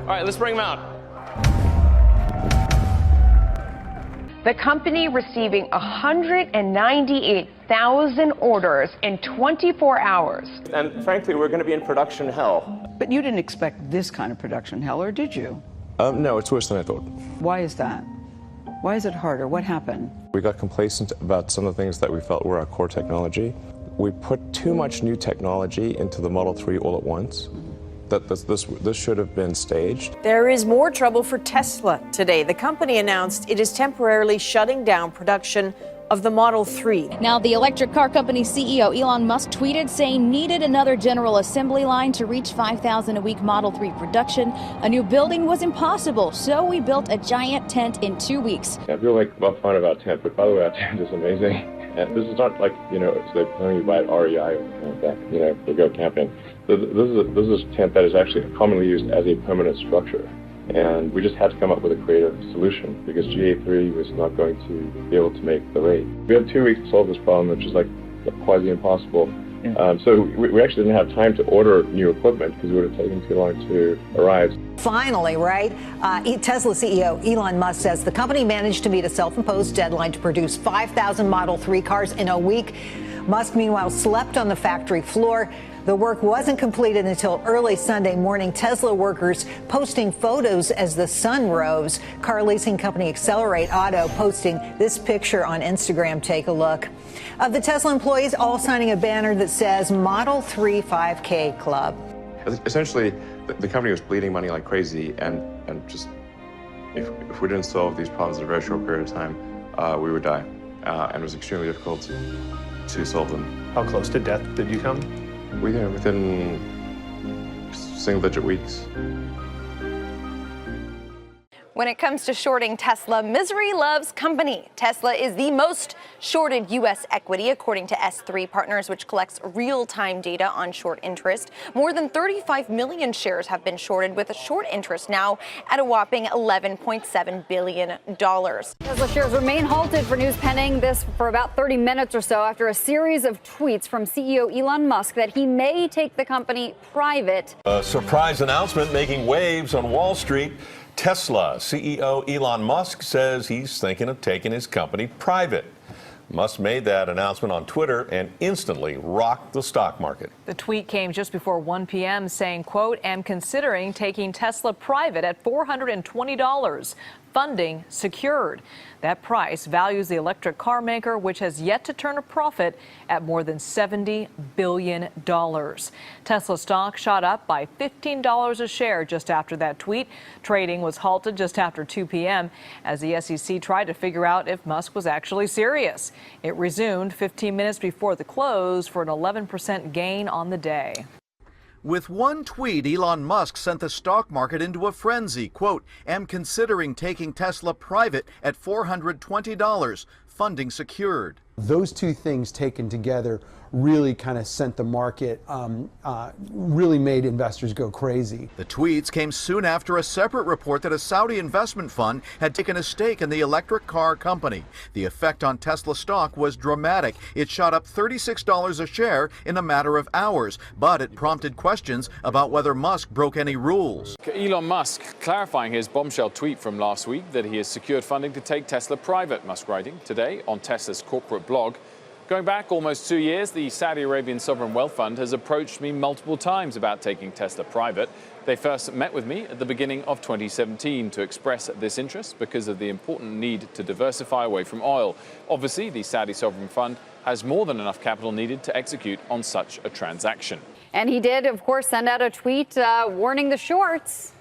right, let's bring them out. The company receiving 198,000 orders in 24 hours. And frankly, we're going to be in production hell. But you didn't expect this kind of production hell, or did you? No, it's worse than I thought. Why is that? Why is it harder? What happened? We got complacent about some of the things that we felt were our core technology. We put too much new technology into the Model 3 all at once. This should have been staged. There is more trouble for Tesla today. The company announced it is temporarily shutting down production of the Model 3. Now, the electric car company CEO Elon Musk tweeted saying needed another general assembly line to reach 5,000 a week Model 3 production. A new building was impossible, so we built a giant tent in 2 weeks. I feel like about fun about tent, but by the way, our tent is amazing. And this is not like, it's like telling you buy at REI or back, to go camping. This is a tent that is actually commonly used as a permanent structure. And we just had to come up with a creative solution because GA3 was not going to be able to make the rate. We had 2 weeks to solve this problem, which is like quasi impossible. So we actually didn't have time to order new equipment because it would have taken too long to arrive. Finally, right? Tesla CEO Elon Musk says the company managed to meet a self-imposed deadline to produce 5,000 Model 3 cars in a week. Musk, meanwhile, slept on the factory floor. The work wasn't completed until early Sunday morning. Tesla workers posting photos as the sun rose. Car leasing company Accelerate Auto posting this picture on Instagram. Take a look. Of the Tesla employees all signing a banner that says Model 3 5K Club. Essentially, the company was bleeding money like crazy, and just if we didn't solve these problems in a very short period of time, we would die. And it was extremely difficult to solve them. How close to death did you come? Within single-digit weeks. When it comes to shorting Tesla, misery loves company. Tesla is the most shorted U.S. equity, according to S3 Partners, which collects real-time data on short interest. More than 35 million shares have been shorted, with a short interest now at a whopping $11.7 billion. Tesla shares remain halted for news pending this for about 30 minutes or so after a series of tweets from CEO Elon Musk that he may take the company private. A surprise announcement making waves on Wall Street. Tesla CEO Elon Musk says he's thinking of taking his company private. Musk made that announcement on Twitter and instantly rocked the stock market. The tweet came just before 1 p.m. saying, quote, am considering taking Tesla private at $420. Funding secured. That price values the electric car maker, which has yet to turn a profit, at more than $70 billion. Tesla stock shot up by $15 a share just after that tweet. Trading was halted just after 2 p.m. as the SEC tried to figure out if Musk was actually serious. It resumed 15 minutes before the close for an 11% gain on the day. With one tweet, Elon Musk sent the stock market into a frenzy. Quote, am considering taking Tesla private at $420. Funding secured. Those two things taken together really kind of sent the market, really made investors go crazy. The tweets came soon after a separate report that a Saudi investment fund had taken a stake in the electric car company. The effect on Tesla stock was dramatic. It shot up $36 a share in a matter of hours, but it prompted questions about whether Musk broke any rules. Elon Musk clarifying his bombshell tweet from last week that he has secured funding to take Tesla private, Musk writing today on Tesla's corporate blog. Going back almost 2 years, the Saudi Arabian Sovereign Wealth Fund has approached me multiple times about taking Tesla private. They first met with me at the beginning of 2017 to express this interest because of the important need to diversify away from oil. Obviously, the Saudi Sovereign Fund has more than enough capital needed to execute on such a transaction. And he did, of course, send out a tweet warning the shorts.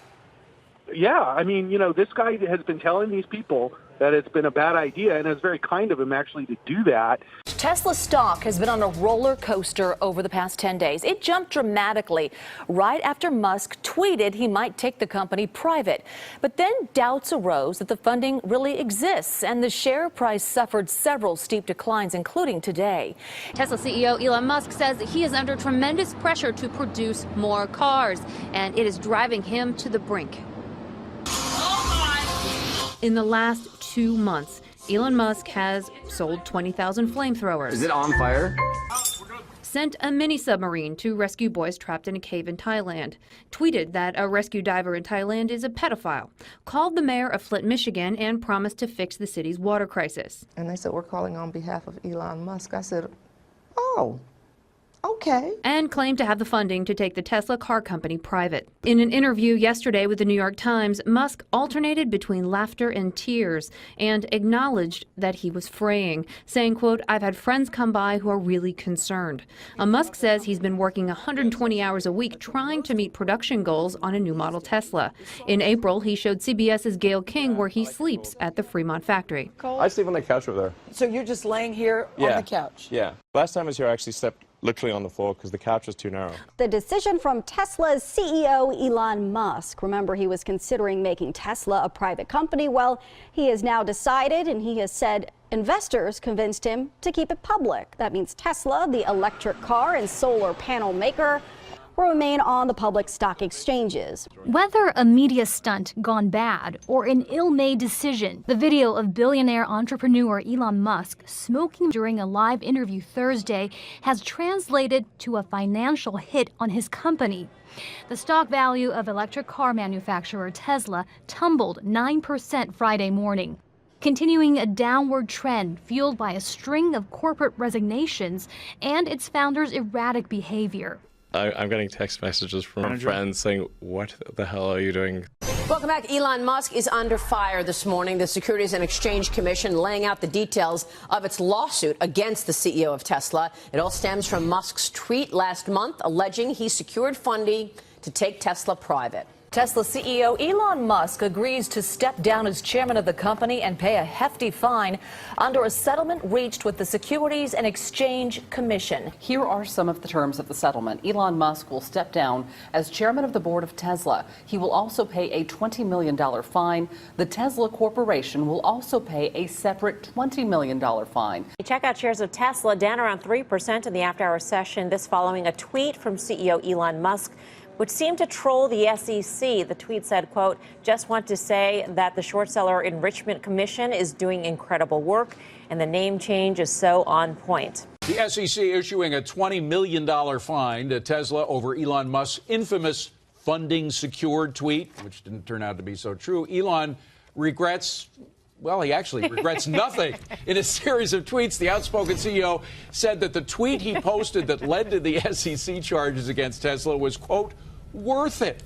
Yeah, I mean, this guy has been telling these people that it's been a bad idea, and it's very kind of him actually to do that. Tesla stock has been on a roller coaster over the past 10 days. It jumped dramatically right after Musk tweeted he might take the company private. But then doubts arose that the funding really exists, and the share price suffered several steep declines, including today. Tesla CEO Elon Musk says he is under tremendous pressure to produce more cars, and it is driving him to the brink. In the last 2 months, Elon Musk has sold 20,000 flamethrowers. Is it on fire? sent a mini submarine to rescue boys trapped in a cave in Thailand, tweeted that a rescue diver in Thailand is a pedophile, called the mayor of Flint, Michigan, and promised to fix the city's water crisis. And they said, we're calling on behalf of Elon Musk. I said, oh, okay. And claimed to have the funding to take the Tesla car company private. In an interview yesterday with the New York Times, Musk alternated between laughter and tears and acknowledged that he was fraying, saying, quote, I've had friends come by who are really concerned. Musk says he's been working 120 hours a week trying to meet production goals on a new model Tesla. In April, he showed CBS's Gayle King where he sleeps at the Fremont factory. I sleep on the couch over there. So you're just laying here on the couch? Yeah. Last time I was here, I actually slept literally on the floor because the couch was too narrow. The decision from Tesla's CEO Elon Musk. Remember, he was considering making Tesla a private company. Well, he has now decided, and he has said investors convinced him to keep it public. That means Tesla, the electric car and solar panel maker, will remain on the public stock exchanges. Whether a media stunt gone bad or an ill-made decision, the video of billionaire entrepreneur Elon Musk smoking during a live interview Thursday has translated to a financial hit on his company. The stock value of electric car manufacturer Tesla tumbled 9% Friday morning, continuing a downward trend fueled by a string of corporate resignations and its founder's erratic behavior. I'm getting text messages from friends saying, what the hell are you doing? Welcome back. Elon Musk is under fire this morning. The Securities and Exchange Commission laying out the details of its lawsuit against the CEO of Tesla. It all stems from Musk's tweet last month alleging he secured funding to take Tesla private. Tesla CEO Elon Musk agrees to step down as chairman of the company and pay a hefty fine under a settlement reached with the Securities and Exchange Commission. Here are some of the terms of the settlement. Elon Musk will step down as chairman of the board of Tesla. He will also pay a $20 million fine. The Tesla Corporation will also pay a separate $20 million fine. Check out shares of Tesla down around 3% in the after-hour session. This following a tweet from CEO Elon Musk, which seemed to troll the SEC. The tweet said, quote, just want to say that the Short Seller Enrichment Commission is doing incredible work, and the name change is so on point. The SEC issuing a $20 million fine to Tesla over Elon Musk's infamous funding secured tweet, which didn't turn out to be so true. Elon regrets, well, he actually regrets nothing. In a series of tweets, the outspoken CEO said that the tweet he posted that led to the SEC charges against Tesla was, quote, worth it.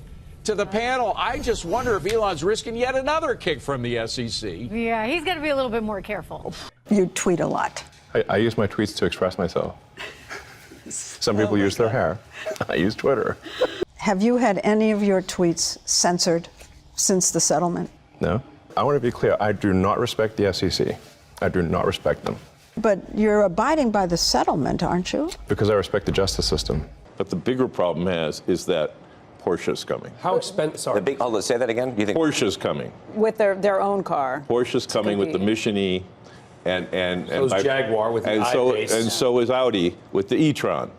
To the panel, I just wonder if Elon's risking yet another kick from the SEC. Yeah, he's got to be a little bit more careful. You tweet a lot. I use my tweets to express myself. Some people use their hair. I use Twitter. Have you had any of your tweets censored since the settlement? No. I want to be clear. I do not respect the SEC. I do not respect them. But you're abiding by the settlement, aren't you? Because I respect the justice system. But the bigger problem is that Porsche's coming. How expensive? Hold on, say that again. You think Porsche's coming? With their own car. Porsche's coming with the Mission E, and so is Jaguar with the I-Pace. And so is Audi with the e-tron,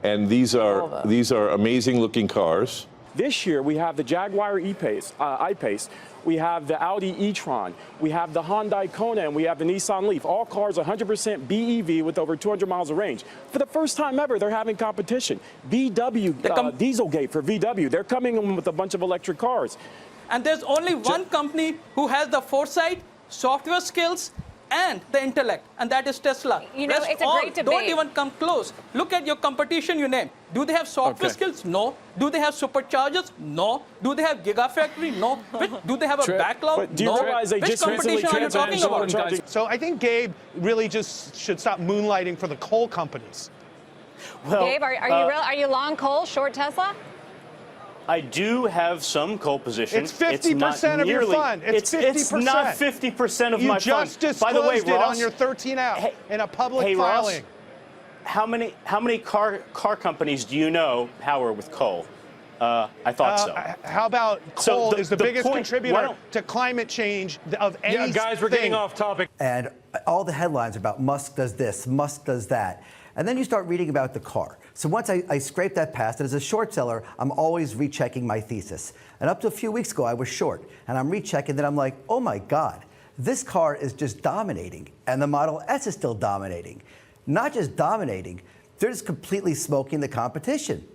and these are amazing looking cars. This year we have the Jaguar I-Pace. We have the Audi e-tron, we have the Hyundai Kona, and we have the Nissan Leaf. All cars 100% BEV with over 200 miles of range. For the first time ever, they're having competition. VW, Dieselgate for VW, they're coming in with a bunch of electric cars. And there's only one company who has the foresight, software skills, and the intellect, and that is Tesla. You know, it's a great debate. Don't even come close. Look at your competition you name. Do they have software skills? No. Do they have superchargers? No. Do they have gigafactory? No. Do they have a backlog? But do you realize they just recently are you talking about? So I think Gabe really just should stop moonlighting for the coal companies. Well, Gabe, are you long coal, short Tesla? I do have some coal positions. It's 50% of your fund. It's 50%. It's not 50% of my fund. You just disclosed it on your 13 out in a public filing. Ross, how many car companies do you know power with coal? I thought so. How about coal is the biggest contributor to climate change of any guys, we're getting off topic. And all the headlines about Musk does this, Musk does that. And then you start reading about the car. So once I scrape that past, and as a short seller, I'm always rechecking my thesis. And up to a few weeks ago, I was short. And I'm rechecking, then I'm like, oh my God, this car is just dominating. And the Model S is still dominating. Not just dominating, They're just completely smoking the competition.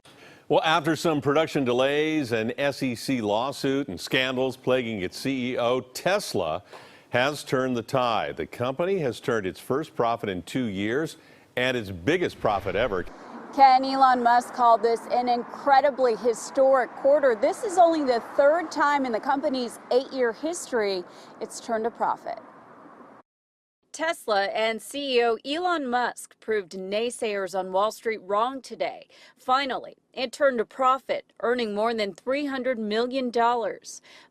Well, after some production delays, an SEC lawsuit, and scandals plaguing its CEO, Tesla has turned the tide. The company has turned its first profit in 2 years and its biggest profit ever. Ken, Elon Musk called this an incredibly historic quarter. This is only the third time in the company's 8-year history it's turned a profit. Tesla and CEO Elon Musk proved naysayers on Wall Street wrong today. Finally, it turned a profit, earning more than $300 million.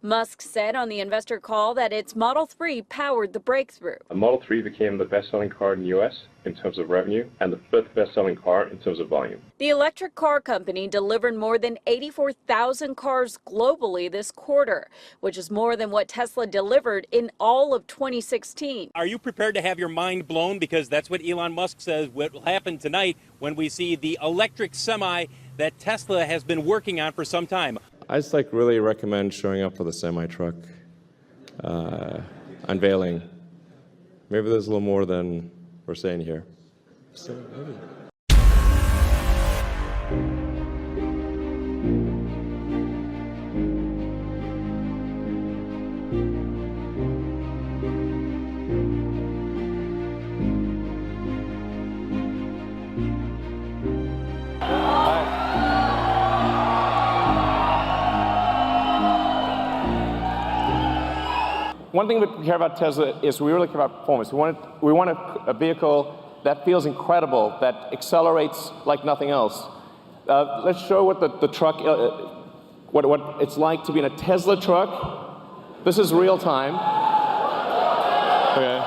Musk said on the investor call that its Model 3 powered the breakthrough. The Model 3 became the best-selling car in the U.S. in terms of revenue and the fifth best-selling car in terms of volume. The electric car company delivered more than 84,000 cars globally this quarter, which is more than what Tesla delivered in all of 2016. Are you prepared to have your mind blown? Because that's what Elon Musk says will happen tonight when we see the electric semi that Tesla has been working on for some time. I just really recommend showing up for the semi-truck unveiling. Maybe there's a little more than we're saying here. So, maybe. One thing we care about Tesla is we really care about performance. We want a vehicle that feels incredible, that accelerates like nothing else. Let's show what the truck, what it's like to be in a Tesla truck. This is real time. Okay.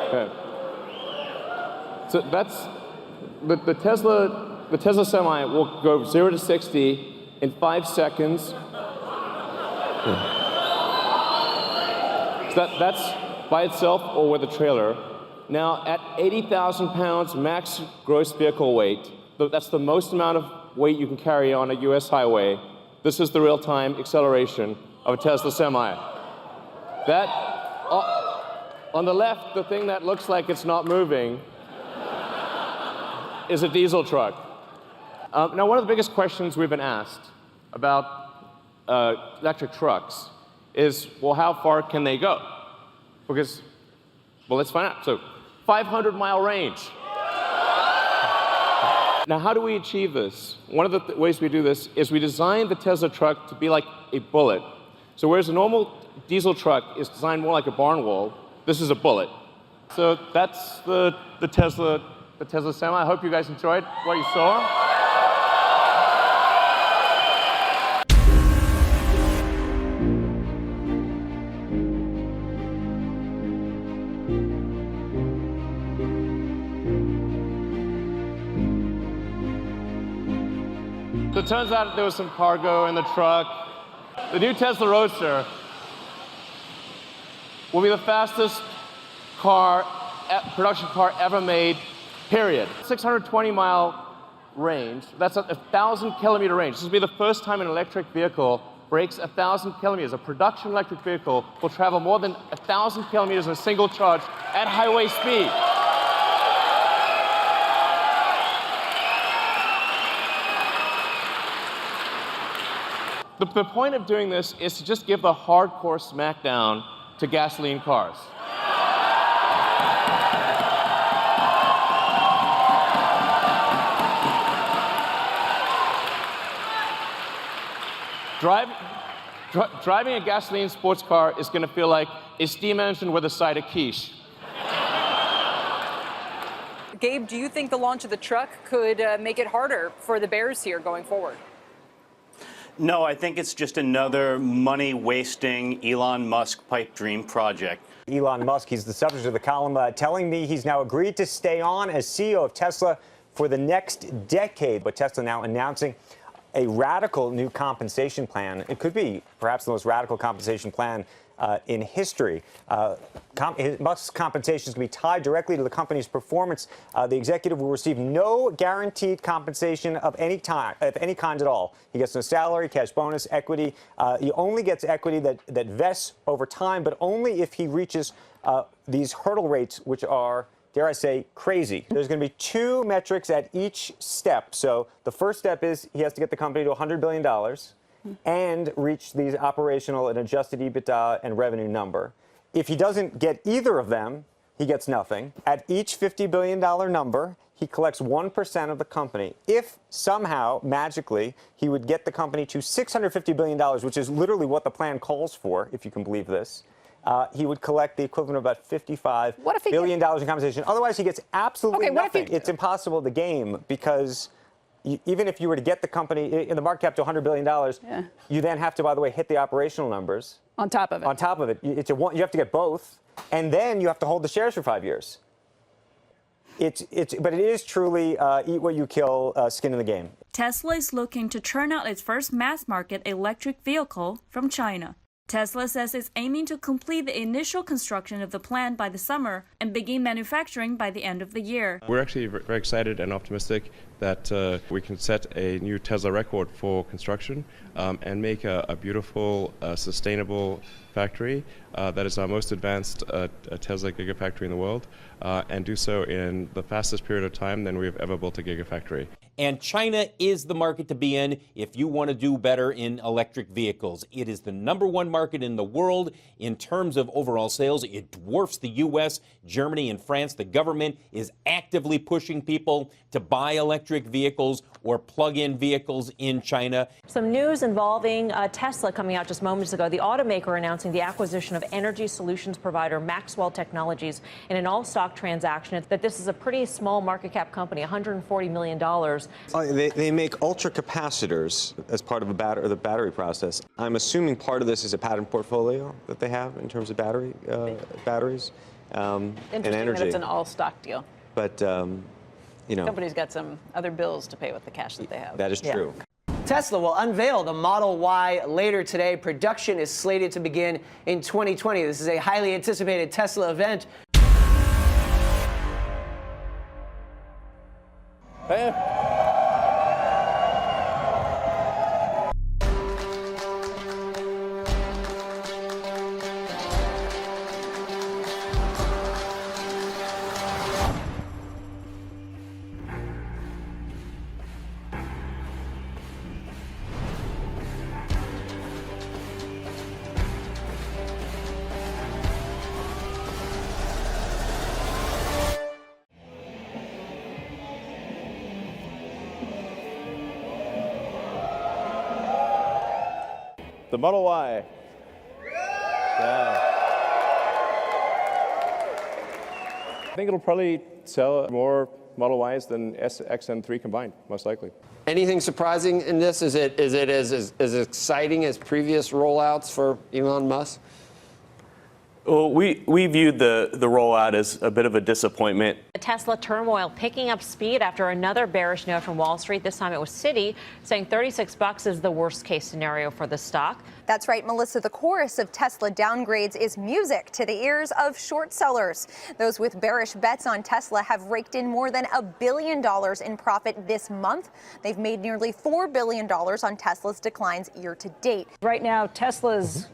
Okay. So that's the Tesla Semi will go 0 to 60 in 5 seconds. So that's by itself or with a trailer. Now at 80,000 pounds max gross vehicle weight, that's the most amount of weight you can carry on a US highway. This is the real-time acceleration of a Tesla Semi. That, on the left, the thing that looks like it's not moving is a diesel truck. Now, one of the biggest questions we've been asked about electric trucks is, well, how far can they go? Because, well, let's find out. So, 500-mile range. Now, how do we achieve this? One of the ways we do this is we designed the Tesla truck to be like a bullet. So whereas a normal diesel truck is designed more like a barn wall, this is a bullet. So that's the Tesla Semi. I hope you guys enjoyed what you saw. So it turns out there was some cargo in the truck. The new Tesla Roadster will be the fastest production car ever made, period. 620-mile range. That's a 1,000-kilometer range. This will be the first time an electric vehicle breaks 1,000 kilometers. A production electric vehicle will travel more than 1,000 kilometers in a single charge at highway speed. The point of doing this is to just give the hardcore smackdown to gasoline cars. Driving a gasoline sports car is going to feel like a steam engine with a side of quiche. Gabe, do you think the launch of the truck could make it harder for the bears here going forward? No, I think it's just another money-wasting Elon Musk pipe dream project. Elon Musk, he's the subject of the column, telling me he's now agreed to stay on as CEO of Tesla for the next decade. But Tesla now announcing a radical new compensation plan. It could be perhaps the most radical compensation plan in history. Musk's compensation is going to be tied directly to the company's performance. The executive will receive no guaranteed compensation of any kind at all. He gets no salary, cash bonus, equity. He only gets equity that vests over time, but only if he reaches these hurdle rates, which are, dare I say, crazy. There's going to be 2 metrics at each step. So the first step is he has to get the company to $100 billion and reach these operational and adjusted EBITDA and revenue number. If he doesn't get either of them, he gets nothing. At each $50 billion number, he collects 1% of the company. If somehow, magically, he would get the company to $650 billion, which is literally what the plan calls for, if you can believe this, he would collect the equivalent of about $55 billion in compensation. Otherwise, he gets absolutely nothing. It's impossible to game because even if you were to get the company in the market cap to $100 billion, you then have to, by the way, hit the operational numbers. On top of it. On top of it. You have to get both, and then you have to hold the shares for 5 years. But it is truly eat what you kill, skin in the game. Tesla is looking to turn out its first mass-market electric vehicle from China. Tesla says it's aiming to complete the initial construction of the plant by the summer and begin manufacturing by the end of the year. We're actually very excited and optimistic that we can set a new Tesla record for construction and make a beautiful, sustainable factory that is our most advanced Tesla Gigafactory in the world, and do so in the fastest period of time than we have ever built a Gigafactory. And China is the market to be in if you want to do better in electric vehicles. It is the #1 market in the world in terms of overall sales. It dwarfs the U.S., Germany, and France. The government is actively pushing people to buy electric vehicles or plug-in vehicles in China. Some news involving Tesla coming out just moments ago. The automaker announcing the acquisition of energy solutions provider Maxwell Technologies in an all-stock transaction. That this is a pretty small market cap company, $140 million. They make ultra capacitors as part of the battery process. I'm assuming part of this is a patent portfolio that they have in terms of batteries and energy. That it's an all-stock deal. But the company's got some other bills to pay with the cash that they have. That is true. Tesla will unveil the Model Y later today. Production is slated to begin in 2020. This is a highly anticipated Tesla event. The Model Y. Yeah. I think it'll probably sell more Model Ys than S, X, and 3 combined, most likely. Anything surprising in this? Is it as exciting as previous rollouts for Elon Musk? Well, we viewed the rollout as a bit of a disappointment. The Tesla turmoil picking up speed after another bearish note from Wall Street. This time it was Citi saying $36 is the worst case scenario for the stock. That's right, Melissa. The chorus of Tesla downgrades is music to the ears of short sellers. Those with bearish bets on Tesla have raked in more than $1 billion in profit this month. They've made nearly $4 billion on Tesla's declines year to date. Right now, Tesla's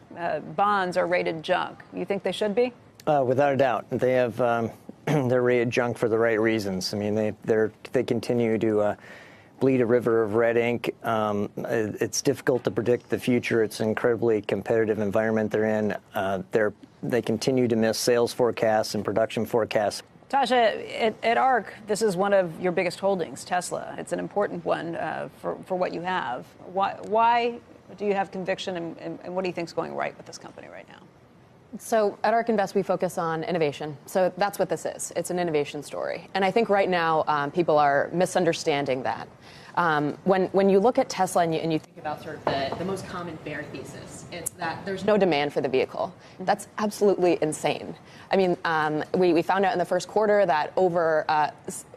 bonds are rated junk. You think they should be? Without a doubt. They have they're rated junk for the right reasons. I mean, they continue to bleed a river of red ink. It's difficult to predict the future. It's an incredibly competitive environment they're in. They continue to miss sales forecasts and production forecasts. Tasha, at ARK, this is one of your biggest holdings, Tesla. It's an important one for what you have. Why do you have conviction, and what do you think is going right with this company right now? So at ARK Invest, we focus on innovation. So that's what this is. It's an innovation story. And I think right now people are misunderstanding that. When you look at Tesla and you think about sort of the most common bear thesis, it's that there's no demand for the vehicle. That's absolutely insane. I mean, we found out in the first quarter that over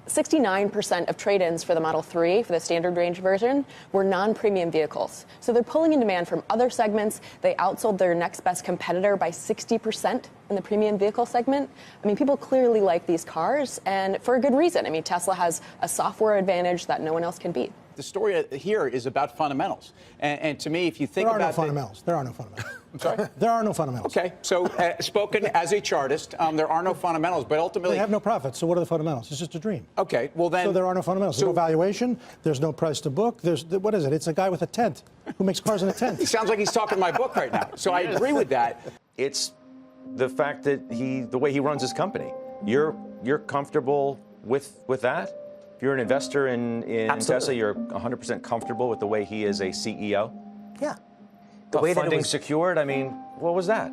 69% of trade-ins for the Model 3, for the standard range version, were non-premium vehicles. So they're pulling in demand from other segments. They outsold their next best competitor by 60% in the premium vehicle segment. I mean, people clearly like these cars, and for a good reason. I mean, Tesla has a software advantage that no one else can beat. The story here is about fundamentals. And to me, if you think about... There are no fundamentals. There are no fundamentals. I'm sorry? There are no fundamentals. Okay, so spoken as a chartist, there are no fundamentals, but ultimately... They have no profits, so what are the fundamentals? It's just a dream. Okay, well then... So there are no fundamentals. There's no valuation. There's no price to book. What is it? It's a guy with a tent who makes cars in a tent. He sounds like he's talking my book right now. So I agree with that. It's the fact that the way he runs his company. You're comfortable with that? If you're an investor in Tesla, you're 100% comfortable with the way he is a CEO? Yeah. The way funding that it was secured, I mean, what was that?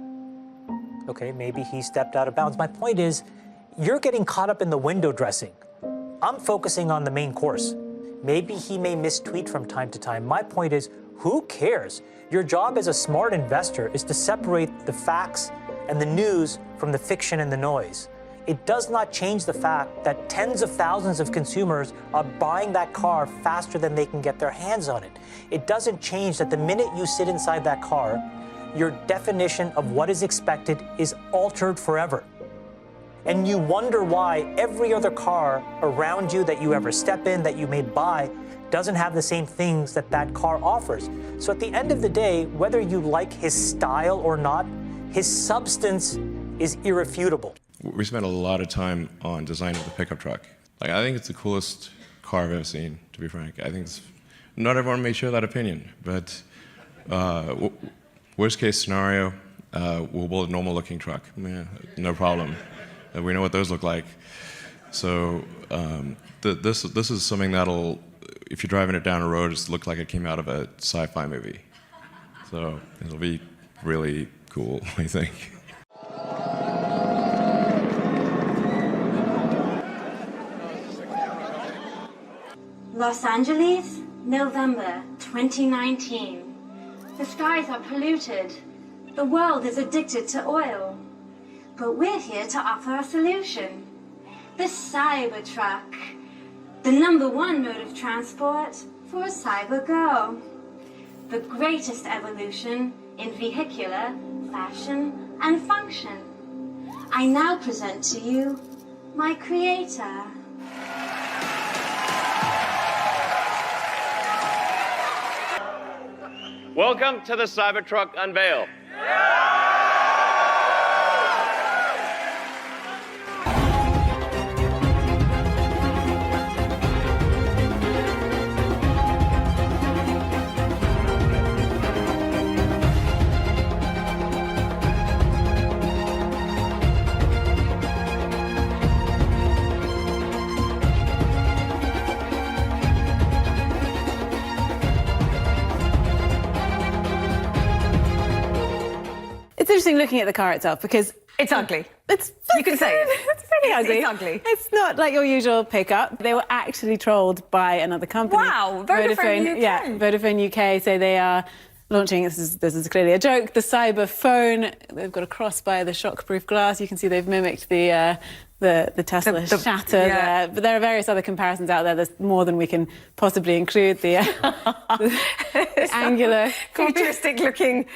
Okay, maybe he stepped out of bounds. My point is, you're getting caught up in the window dressing. I'm focusing on the main course. Maybe he may mistweet from time to time. My point is, who cares? Your job as a smart investor is to separate the facts and the news from the fiction and the noise. It does not change the fact that tens of thousands of consumers are buying that car faster than they can get their hands on it. It doesn't change that the minute you sit inside that car, your definition of what is expected is altered forever. And you wonder why every other car around you that you ever step in, that you may buy, doesn't have the same things that that car offers. So at the end of the day, whether you like his style or not, his substance is irrefutable. We spent a lot of time on designing the pickup truck. Like, I think it's the coolest car I've ever seen, to be frank. I think not everyone may share that opinion, but worst case scenario, we'll build a normal looking truck. Yeah, no problem. We know what those look like. So this is something that'll, if you're driving it down a road, just look like it came out of a sci-fi movie. So it'll be really cool, I think. Los Angeles, November 2019. The skies are polluted. The world is addicted to oil. But we're here to offer a solution. The Cybertruck, the #1 mode of transport for a cyber girl. The greatest evolution in vehicular, fashion, and function. I now present to you my creator. Welcome to the Cybertruck unveil. It's interesting looking at the car itself because it's ugly. You can say it. It's pretty ugly. It's ugly. It's not like your usual pickup. They were actually trolled by another company. Wow, Vodafone UK. Yeah, Vodafone UK. So they are launching. This is clearly a joke. The cyber phone. They've got a cross by the shockproof glass. You can see they've mimicked the Tesla shatter there. But there are various other comparisons out there. There's more than we can possibly include. The angular, futuristic looking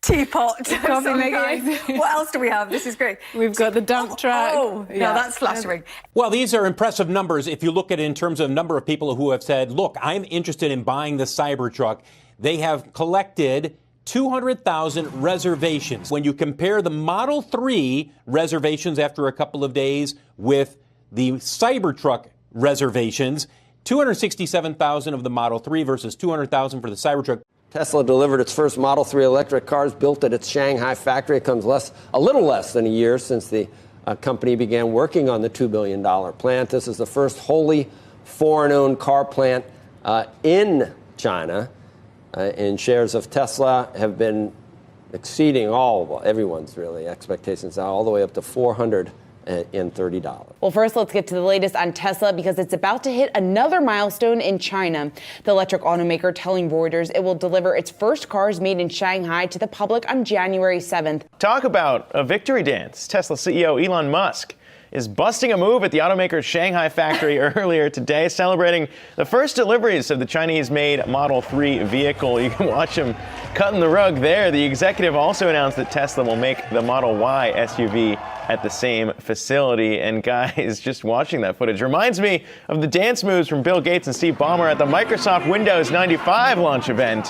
teapot. Coffee maker. What else do we have? This is great. We've got the dump truck. Oh, now that's flattering. Well, these are impressive numbers if you look at it in terms of number of people who have said, look, I'm interested in buying the Cybertruck. They have collected 200,000 reservations. When you compare the Model 3 reservations after a couple of days with the Cybertruck reservations, 267,000 of the Model 3 versus 200,000 for the Cybertruck. Tesla delivered its first Model 3 electric cars built at its Shanghai factory. It comes a little less than a year since the company began working on the $2 billion plant. This is the first wholly foreign-owned car plant in China. And shares of Tesla have been exceeding everyone's really expectations now, all the way up to $430. Well, first, let's get to the latest on Tesla because it's about to hit another milestone in China. The electric automaker telling Reuters it will deliver its first cars made in Shanghai to the public on January 7th. Talk about a victory dance. Tesla CEO Elon Musk is busting a move at the automaker's Shanghai factory earlier today, celebrating the first deliveries of the Chinese-made Model 3 vehicle. You can watch him cutting the rug there. The executive also announced that Tesla will make the Model Y SUV at the same facility. And guys, just watching that footage reminds me of the dance moves from Bill Gates and Steve Ballmer at the Microsoft Windows 95 launch event.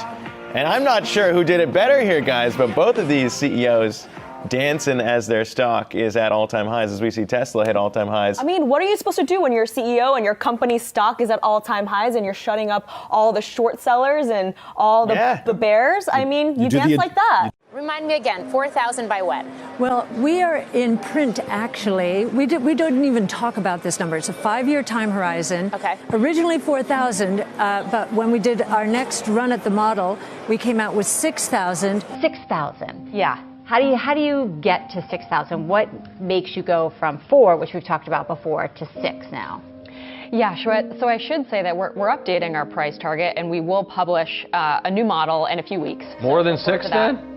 And I'm not sure who did it better here, guys, but both of these CEOs dancing as their stock is at all-time highs, as we see Tesla hit all-time highs. I mean, what are you supposed to do when you're a CEO and your company's stock is at all-time highs and you're shutting up all the short sellers and all the bears? I mean, you dance like that. Remind me again, 4,000 by when? Well, we are in print, actually. We didn't even talk about this number. It's a 5-year time horizon. Okay. Originally 4,000, but when we did our next run at the model, we came out with 6,000. 6,000, yeah. How do you get to 6,000? What makes you go from 4, which we've talked about before, to 6 now? Yeah, sure. So I should say that we're updating our price target, and we will publish a new model in a few weeks. More than 6 then?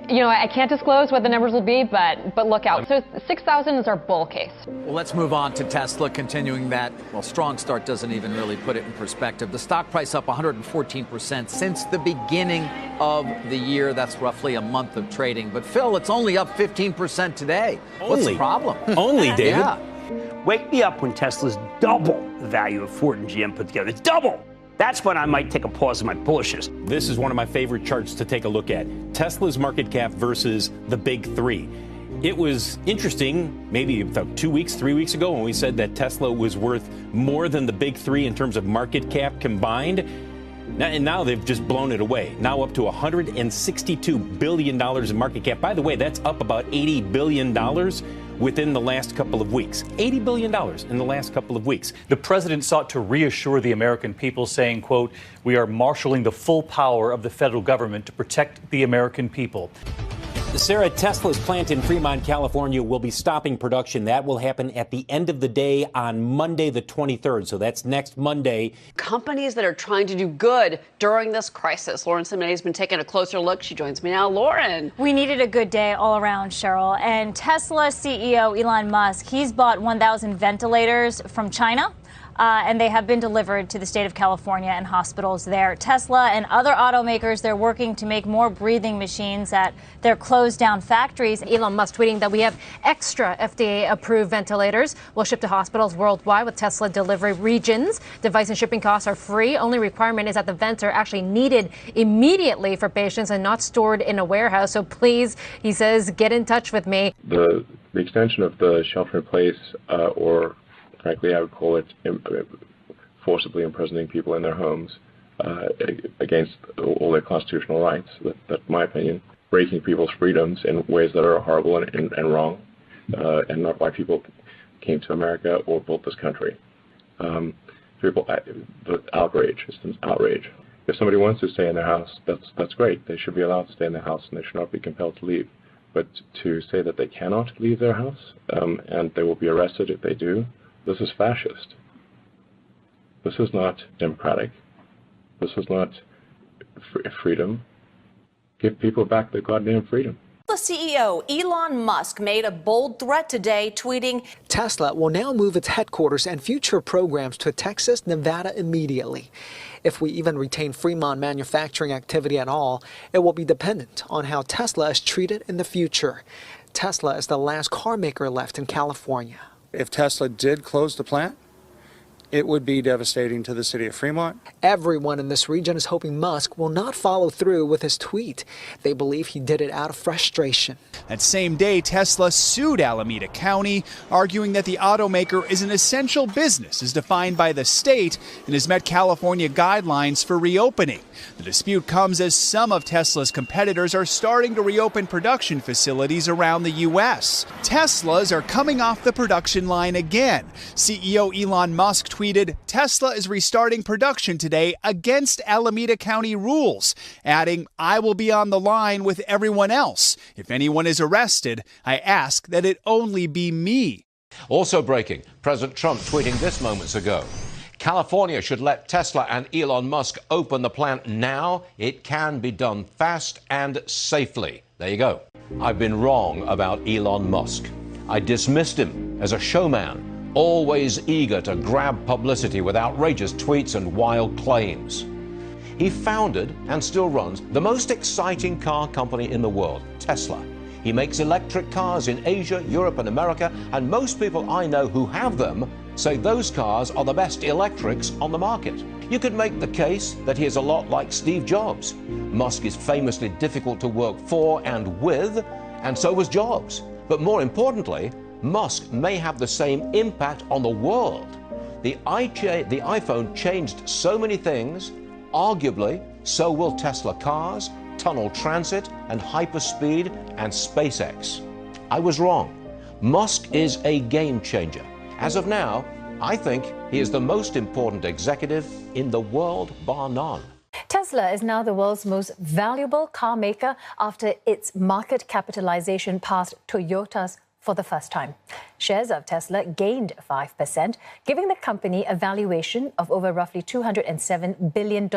You know, I can't disclose what the numbers will be, but look out. So 6,000 is our bull case. Well, let's move on to Tesla, continuing that, well, strong start doesn't even really put it in perspective. The stock price up 114% since the beginning of the year. That's roughly a month of trading. But Phil, it's only up 15% today. What's the problem? Only, David. Yeah. Wake me up when Tesla's double the value of Ford and GM put together. It's double. That's when I might take a pause in my bullishness. This is one of my favorite charts to take a look at. Tesla's market cap versus the big three. It was interesting, maybe about 2 weeks, 3 weeks ago, when we said that Tesla was worth more than the big three in terms of market cap combined. And now they've just blown it away. Now up to $162 billion in market cap. By the way, that's up about $80 billion within the last couple of weeks. $80 billion in the last couple of weeks. The president sought to reassure the American people, saying, quote, "We are marshaling the full power of the federal government to protect the American people." Sarah, Tesla's plant in Fremont, California will be stopping production. That will happen at the end of the day on Monday, the 23rd. So that's next Monday. Companies that are trying to do good during this crisis. Lauren Simonetty has been taking a closer look. She joins me now. Lauren. We needed a good day all around, Cheryl. And Tesla CEO Elon Musk, he's bought 1,000 ventilators from China. And they have been delivered to the state of California and hospitals there. Tesla and other automakers, they're working to make more breathing machines at their closed down factories. Elon Musk tweeting that we have extra FDA-approved ventilators. We'll ship to hospitals worldwide with Tesla delivery regions. Device and shipping costs are free. Only requirement is that the vents are actually needed immediately for patients and not stored in a warehouse. So please, he says, get in touch with me. The extension of the shelter in place or frankly, I would call it forcibly imprisoning people in their homes against all their constitutional rights. That's my opinion. Breaking people's freedoms in ways that are horrible and wrong, and not why people came to America or built this country. The outrage, it's an outrage. If somebody wants to stay in their house, that's great. They should be allowed to stay in their house, and they should not be compelled to leave. But to say that they cannot leave their house and they will be arrested if they do, this is fascist. This is not democratic. This is not freedom. Give people back their goddamn freedom. The CEO, Elon Musk, made a bold threat today, tweeting, Tesla will now move its headquarters and future programs to Texas, Nevada immediately. If we even retain Fremont manufacturing activity at all, it will be dependent on how Tesla is treated in the future. Tesla is the last car maker left in California. If Tesla did close the plant, it would be devastating to the city of Fremont. Everyone in this region is hoping Musk will not follow through with his tweet. They believe he did it out of frustration. That same day, Tesla sued Alameda County, arguing that the automaker is an essential business as defined by the state and has met California guidelines for reopening. The dispute comes as some of Tesla's competitors are starting to reopen production facilities around the U.S. Teslas are coming off the production line again. CEO Elon Musk tweeted, Tesla is restarting production today against Alameda County rules, adding, I will be on the line with everyone else. If anyone is arrested, I ask that it only be me. Also breaking, President Trump tweeting this moments ago. California should let Tesla and Elon Musk open the plant now. It can be done fast and safely. There you go. I've been wrong about Elon Musk. I dismissed him as a showman, always eager to grab publicity with outrageous tweets and wild claims. He founded and still runs the most exciting car company in the world, Tesla. He makes electric cars in Asia, Europe, and America, and most people I know who have them say those cars are the best electrics on the market. You could make the case that he is a lot like Steve Jobs. Musk is famously difficult to work for and with, and so was Jobs. But more importantly, Musk may have the same impact on the world. The iPhone changed so many things. Arguably, so will Tesla cars, tunnel transit, and hyperspeed, and SpaceX. I was wrong. Musk is a game changer. As of now, I think he is the most important executive in the world, bar none. Tesla is now the world's most valuable car maker after its market capitalization passed Toyota's for the first time. Shares of Tesla gained 5%, giving the company a valuation of over roughly $207 billion,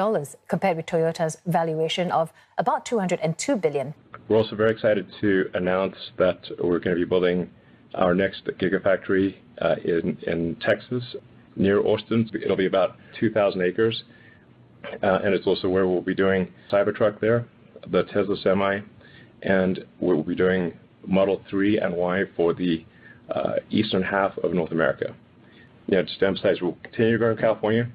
compared with Toyota's valuation of about $202 billion. We're also very excited to announce that we're going to be building our next gigafactory in Texas, near Austin. It'll be about 2,000 acres, and it's also where we'll be doing Cybertruck there, the Tesla Semi, and we'll be doing Model 3 and Y for the eastern half of North America. Just to emphasize, we'll continue to grow in California,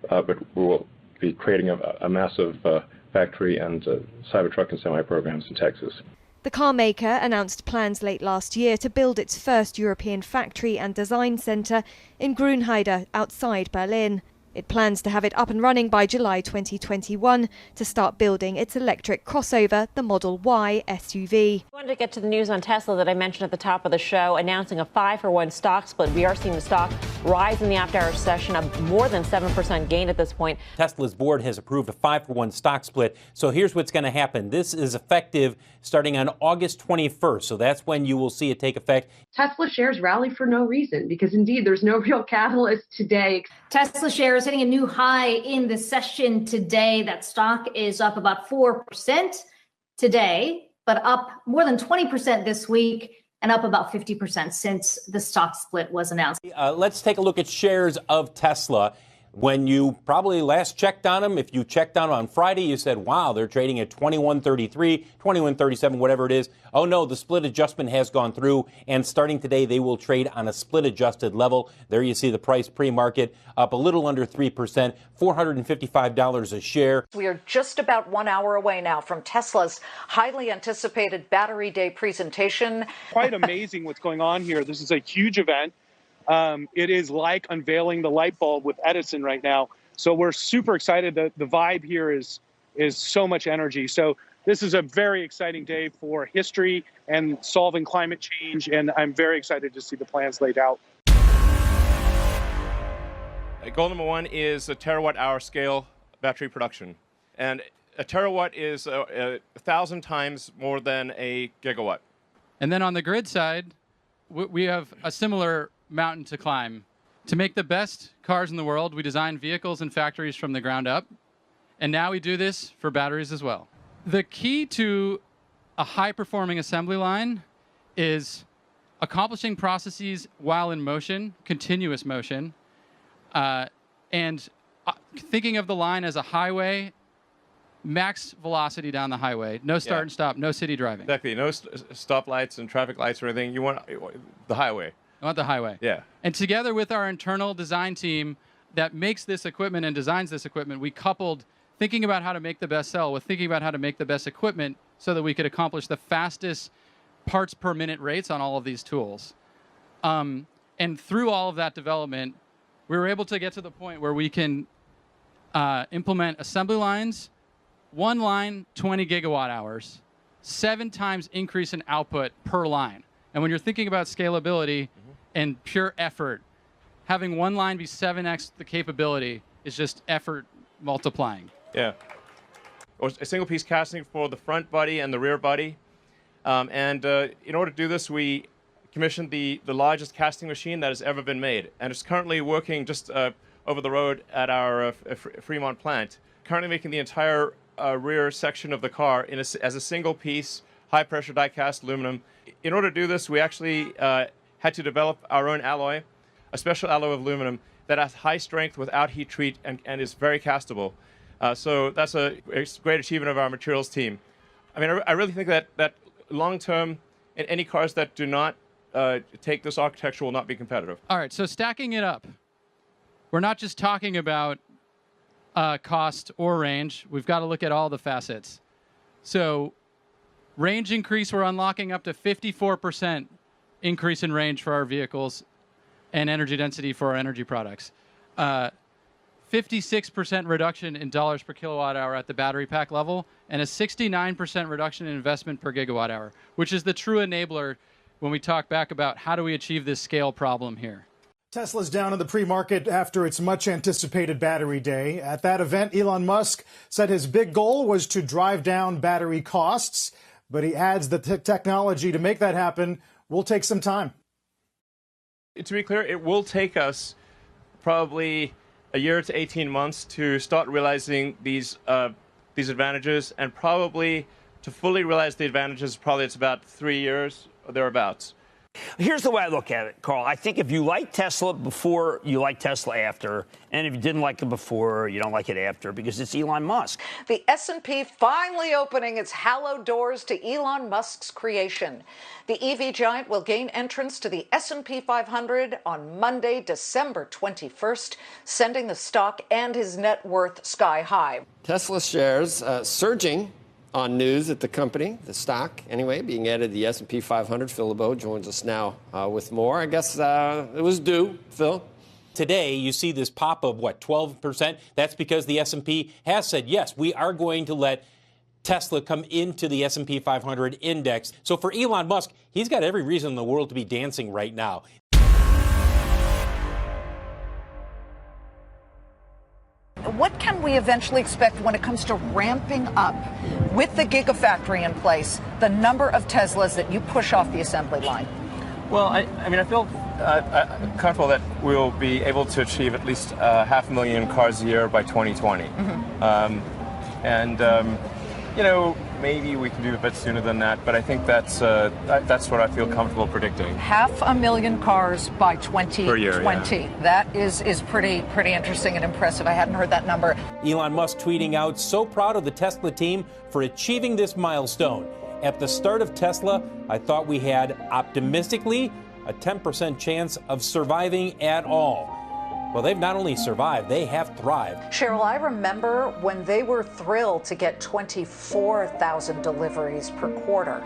but we will be creating a massive factory and Cybertruck and Semi programs in Texas. The car maker announced plans late last year to build its first European factory and design centre in Grünheide outside Berlin. It plans to have it up and running by July 2021 to start building its electric crossover, the Model Y SUV. I wanted to get to the news on Tesla that I mentioned at the top of the show, announcing a 5-for-1 stock split. We are seeing the stock rise in the after-hours session, a more than 7% gain at this point. Tesla's board has approved a 5-for-1 stock split. So here's what's going to happen. This is effective starting on August 21st. So that's when you will see it take effect. Tesla shares rally for no reason because indeed there's no real catalyst today. Tesla shares hitting a new high in the session today. That stock is up about 4% today, but up more than 20% this week and up about 50% since the stock split was announced. Let's take a look at shares of Tesla. When you probably last checked on them, if you checked on them on Friday, you said, wow, they're trading at 21.33, 21.37, whatever it is. Oh, no, the split adjustment has gone through. And starting today, they will trade on a split adjusted level. There you see the price pre-market up a little under 3%, $455 a share. We are just about 1 hour away now from Tesla's highly anticipated Battery Day presentation. Quite amazing what's going on here. This is a huge event. It is like unveiling the light bulb with Edison right now. So we're super excited. The vibe here is so much energy. So this is a very exciting day for history and solving climate change. And I'm very excited to see the plans laid out. Goal number one is a terawatt-hour scale battery production. And a terawatt is 1,000 times more than a gigawatt. And then on the grid side, we have a similar mountain to climb. To make the best cars in the world, we design vehicles and factories from the ground up. And now we do this for batteries as well. The key to a high-performing assembly line is accomplishing processes while in motion, continuous motion, and thinking of the line as a highway, max velocity down the highway, no start and stop, no city driving. Exactly, no stoplights and traffic lights or anything. You want the highway. I want the highway. Yeah. And together with our internal design team that makes this equipment and designs this equipment, we coupled thinking about how to make the best cell with thinking about how to make the best equipment so that we could accomplish the fastest parts per minute rates on all of these tools. And through all of that development, we were able to get to the point where we can implement assembly lines, one line, 20 gigawatt hours, 7 times increase in output per line. And when you're thinking about scalability and pure effort, having one line be 7x the capability is just effort multiplying. Yeah. A single piece casting for the front body and the rear body. In order to do this, we commissioned the largest casting machine that has ever been made. And it's currently working just over the road at our Fremont plant. Currently making the entire rear section of the car as a single piece, high pressure die cast aluminum. In order to do this, we actually had to develop our own alloy, a special alloy of aluminum that has high strength without heat treat and is very castable. So that's a great achievement of our materials team. I mean, I really think that long term, in any cars that do not take this architecture will not be competitive. All right, so stacking it up, we're not just talking about cost or range. We've got to look at all the facets. So range increase, we're unlocking up to 54% increase in range for our vehicles and energy density for our energy products. 56% reduction in dollars per kilowatt hour at the battery pack level, and a 69% reduction in investment per gigawatt hour, which is the true enabler when we talk back about how do we achieve this scale problem here. Tesla's down in the pre-market after its much-anticipated battery day. At that event, Elon Musk said his big goal was to drive down battery costs, but he adds that the technology to make that happen will take some time. To be clear, it will take us probably a year to 18 months to start realizing these advantages, and probably to fully realize the advantages, probably it's about 3 years or thereabouts. Here's the way I look at it, Carl. I think if you like Tesla before, you like Tesla after. And if you didn't like it before, you don't like it after, because it's Elon Musk. The S&P finally opening its hallowed doors to Elon Musk's creation. The EV giant will gain entrance to the S&P 500 on Monday, December 21st, sending the stock and his net worth sky high. Tesla shares surging on news that the company, the stock anyway, being added to the S&P 500. Phil LeBeau joins us now with more. I guess it was due, Phil. Today, you see this pop of, 12%? That's because the S&P has said, yes, we are going to let Tesla come into the S&P 500 index. So for Elon Musk, he's got every reason in the world to be dancing right now. What can we eventually expect when it comes to ramping up with the Gigafactory in place, the number of Teslas that you push off the assembly line? Well, I feel comfortable that we'll be able to achieve at least 500,000 cars a year by 2020. Maybe we can do a bit sooner than that, but I think that's what I feel comfortable predicting. 500,000 cars by 2020. Per year, yeah. That is pretty interesting and impressive. I hadn't heard that number. Elon Musk tweeting out, so proud of the Tesla team for achieving this milestone. At the start of Tesla, I thought we had, optimistically, a 10% chance of surviving at all. Well, they've not only survived, they have thrived. Cheryl, I remember when they were thrilled to get 24,000 deliveries per quarter.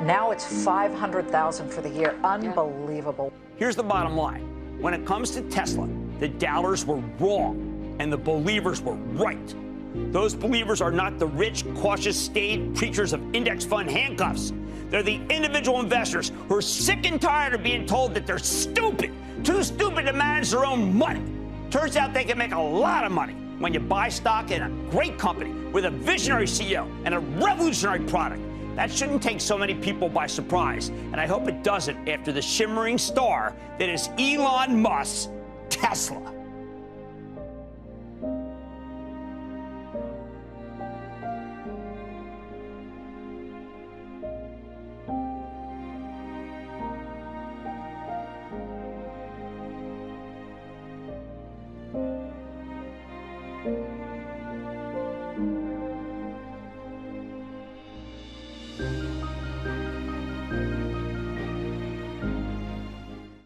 Now it's 500,000 for the year. Unbelievable. Here's the bottom line. When it comes to Tesla, the doubters were wrong and the believers were right. Those believers are not the rich, cautious, staid preachers of index fund handcuffs. They're the individual investors who are sick and tired of being told that they're stupid, too stupid to manage their own money. Turns out they can make a lot of money when you buy stock in a great company with a visionary CEO and a revolutionary product. That shouldn't take so many people by surprise, and I hope it doesn't after the shimmering star that is Elon Musk's Tesla. Thank you.